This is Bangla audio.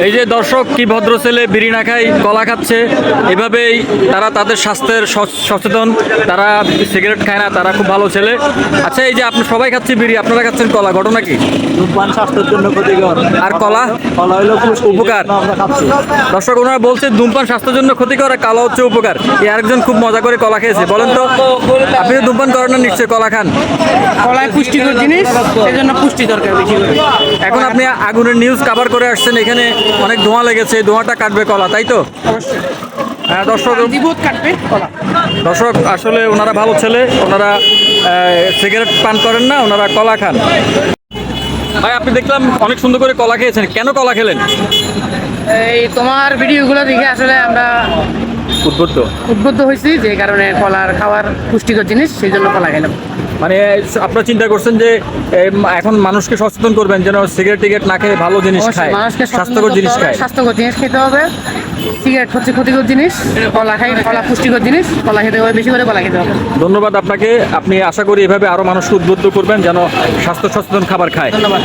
এই যে দর্শক, কি ভদ্র ছেলে, বিড়ি না খায় কলা খাচ্ছে। এভাবেই তারা তাদের স্বাস্থ্যের সচেতন, তারা সিগারেট খায় না, তারা খুব ভালো ছেলে। আচ্ছা, এই যে আপনি সবাই খাচ্ছে বিড়ি, আপনারা খাচ্ছেন কলা, ঘটনা কি? ধূমপান স্বাস্থ্যের জন্য ক্ষতিকর। আর কলা? কলা হইলো উপকার। আমরা খাচ্ছি। দর্শক, ওনারা বলছে ধূমপান স্বাস্থ্যের জন্য ক্ষতিকর আর কলা হচ্ছে উপকার। এই আরেকজন খুব মজা করে কলা খেয়েছে। বলেন তো, আপনি তো ধূমপান করেন না নিশ্চয়ই, কলা খান? কলায় পুষ্টিকর জিনিস, সেজন্য পুষ্টি দরকার বেশি করে। এখন আপনি আগুনের নিউজ কভার করে আসছেন, এখানে অনেক ধোঁয়া লেগেছে, ধোঁয়াটা কাটবে কলা, তাই তো? অবশ্যই হ্যাঁ দর্শক, জীবত কাটবে কলা। দর্শক আসলে ওনারা ভালো ছেলে, ওনারা সিগারেট পান করেন না, ওনারা কলা খান। ভাই, আপনি দেখলাম অনেক সুন্দর করে কলা খেয়েছেন, কেন কলা খেলেন? এই তোমার ভিডিওগুলো দেখে আসলে আমরা উদ্বুদ্ধ হয়েছি, যে কারণে কলার খাওয়ার পুষ্টিকর জিনিস, সেই জন্য কলা খেলাম। মানে আপনারা চিন্তা করছেন যে এখন মানুষকে সচেতন করবেন যেন সিগারেট টিগারেট না খেয়ে ভালো জিনিস খায়, মানুষকে স্বাস্থ্যকর জিনিস খায়। স্বাস্থ্যকর জিনিস খেতে হবে। সিগারেট হচ্ছে ক্ষতিকর জিনিস, কলা খাই, কলা পুষ্টিকর জিনিস, কলা খেতে হবে, বেশি করে কলা খেতে হবে। ধন্যবাদ আপনাকে। আপনি আশা করি এভাবে আরো মানুষকে উদ্বুদ্ধ করবেন যেন স্বাস্থ্য সচেতন খাবার খায়। ধন্যবাদ।